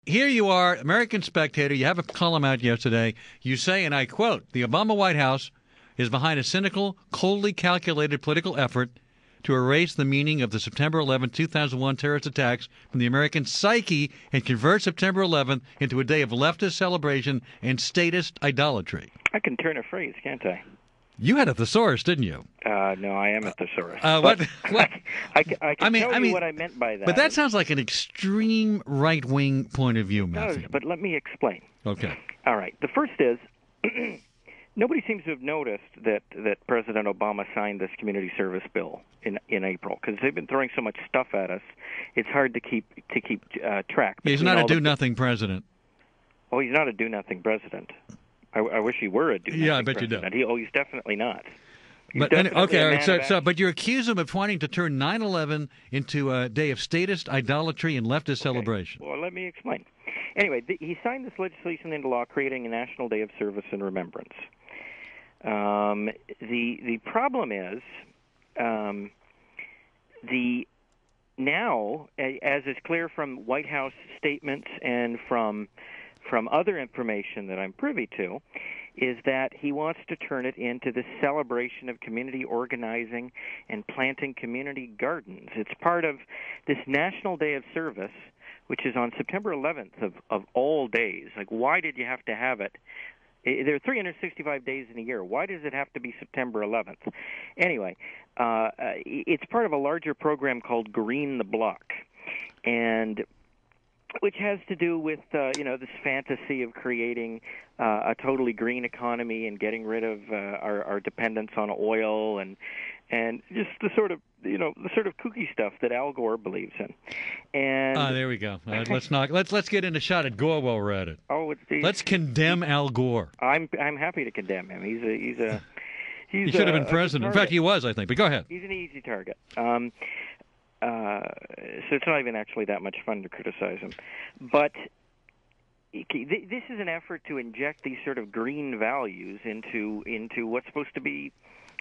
here you are, American Spectator. You have a column out yesterday. You say, and I quote, "The Obama White House is behind a cynical, coldly calculated political effort to erase the meaning of the September 11, 2001 terrorist attacks from the American psyche and convert September 11th into a day of leftist celebration and statist idolatry." I can turn a phrase, can't I? You had a thesaurus, didn't you? No, I am a thesaurus. What? I can tell you what I meant by that. But that sounds like an extreme right-wing point of view, Matthew. But let me explain. Okay. All right. The first is, nobody seems to have noticed that President Obama signed this community service bill in April, because they've been throwing so much stuff at us. It's hard to keep track. He's not a do-nothing president. Oh, he's not a do-nothing president. I wish he were a do-nothing Yeah, I bet president. you do. He's definitely not. But okay, all right, but you accuse him of wanting to turn 9/11 into a day of statist idolatry and leftist celebration. Well, let me explain. Anyway, he signed this legislation into law, creating a National Day of Service and Remembrance. The problem is, now, as is clear from White House statements and from other information that I'm privy to, is that he wants to turn it into the celebration of community organizing and planting community gardens. It's part of this National Day of Service, which is on September 11th of all days. Like, why did you have to have it? There are 365 days in a year. Why does it have to be September 11th? Anyway, it's part of a larger program called Green the Block, and which has to do with this fantasy of creating a totally green economy and getting rid of our dependence on oil and just the sort of kooky stuff that Al Gore believes in. And there we go. Let's get in a shot at Gore while we're at it. Let's condemn Al Gore. I'm happy to condemn him. He should have been president. In fact, he was, I think. But go ahead. He's an easy target. So it's not even actually that much fun to criticize him. But this is an effort to inject these sort of green values into what's supposed to be,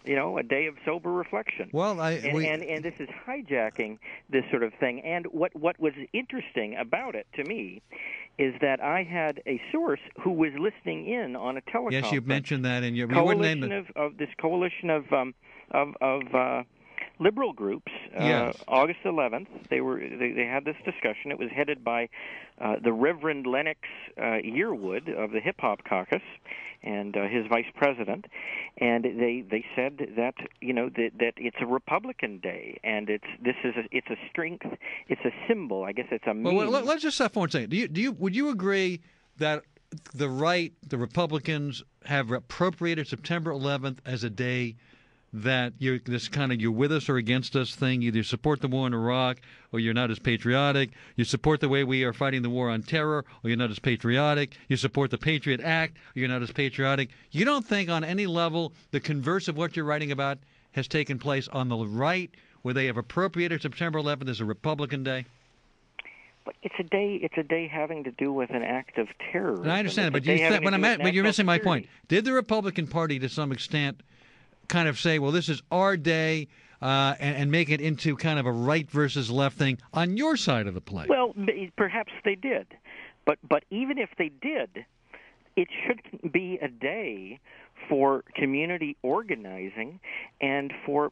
a day of sober reflection. Well, and this is hijacking this sort of thing. And what was interesting about it to me is that I had a source who was listening in on a teleconference. Yes, you mentioned that in your coalition of liberal groups. Yes. August 11th, they had this discussion. It was headed by the Reverend Lennox Yearwood of the Hip Hop Caucus and his vice president, and they said that that it's a Republican Day, and it's a strength, it's a symbol. I guess it's a meme. Well, let's just stop for one second. Would you agree that the Republicans have appropriated September 11th as a day that you're with us or against us thing? Either support the war in Iraq or you're not as patriotic. You support the way we are fighting the war on terror or you're not as patriotic. You support the Patriot Act or you're not as patriotic. You don't think on any level the converse of what you're writing about has taken place on the right, where they have appropriated September 11th as a Republican Day? But it's a day having to do with an act of terror. I understand, but you're missing my point. Did the Republican Party to some extent kind of say, well, this is our day, and make it into kind of a right versus left thing on your side of the play? Well, perhaps they did. But even if they did, it shouldn't be a day for community organizing and for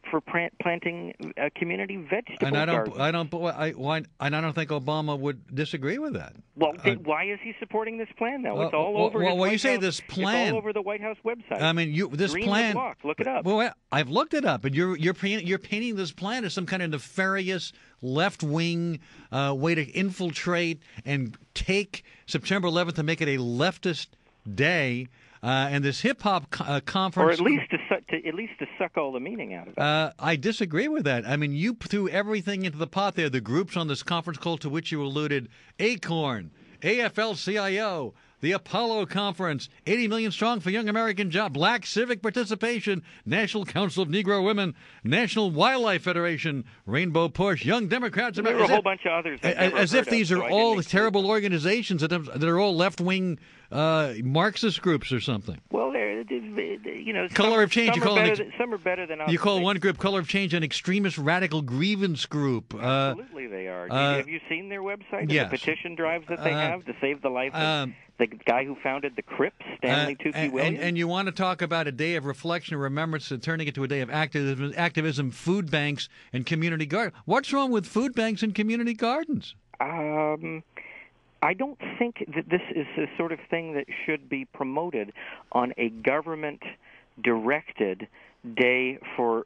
planting community vegetable gardens. I don't think Obama would disagree with that. Well, then why is he supporting this plan now? It's all over. This plan. It's all over the White House website. I mean, this Green plan. The Block. Look it up. Well, I've looked it up, and you're painting this plan as some kind of nefarious left-wing way to infiltrate and take September 11th and make it a leftist day. And this hip hop conference, or at least to suck all the meaning out of it. I disagree with that. I mean, you threw everything into the pot there. The groups on this conference call to which you alluded: ACORN, AFL-CIO, the Apollo Conference, 80 million strong for young American job, Black civic participation, National Council of Negro Women, National Wildlife Federation, Rainbow Push, Young Democrats. There were a whole bunch of others. As if these are all the terrible organizations that are all left-wing Marxist groups or something. Well, Color of change. Some are better than others. You call one group Color of Change an extremist radical grievance group. Absolutely, they are. Have you seen their website? Yes. The petition drives that they have to save the life of the guy who founded the Crips, Stanley Tukey Williams. And you want to talk about a day of reflection and remembrance and turning it to a day of activism, food banks and community gardens. What's wrong with food banks and community gardens? I don't think that this is the sort of thing that should be promoted on a government-directed day for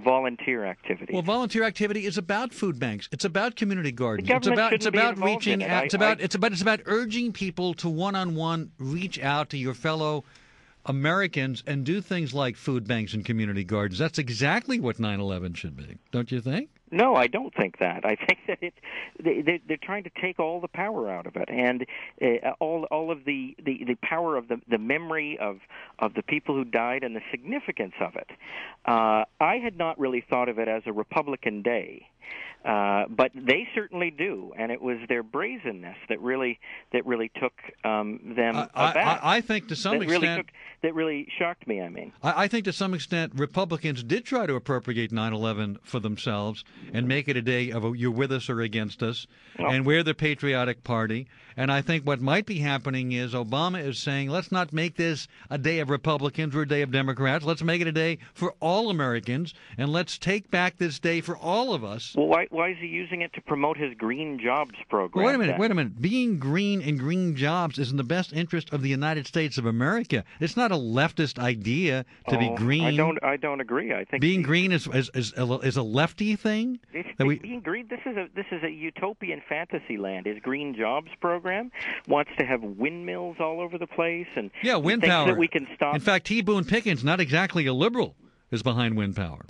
volunteer activity. Well, volunteer activity is about food banks. It's about community gardens. It's about reaching out. It's about urging people to one-on-one reach out to your fellow Americans and do things like food banks and community gardens. That's exactly what 9/11 should be, don't you think? No, I don't think that. I think that they're trying to take all the power out of it, and all of the power of the memory of the people who died and the significance of it. I had not really thought of it as a Republican Day. But they certainly do, and it was their brazenness that really took them aback. I think to some extent that really shocked me. I mean, I think to some extent Republicans did try to appropriate 9/11 for themselves and make it a day of you're with us or against us, and we're the patriotic party. And I think what might be happening is Obama is saying, let's not make this a day of Republicans or a day of Democrats. Let's make it a day for all Americans, and let's take back this day for all of us. Well, why is he using it to promote his green jobs program? Well, wait a minute. Being green and green jobs is in the best interest of the United States of America. It's not a leftist idea to be green. I don't agree. I think being green is a lefty thing. Being green. This is a utopian fantasy land. His green jobs program wants to have windmills all over the place, and wind power that we can stop. In fact, T. Boone Pickens, not exactly a liberal, is behind wind power.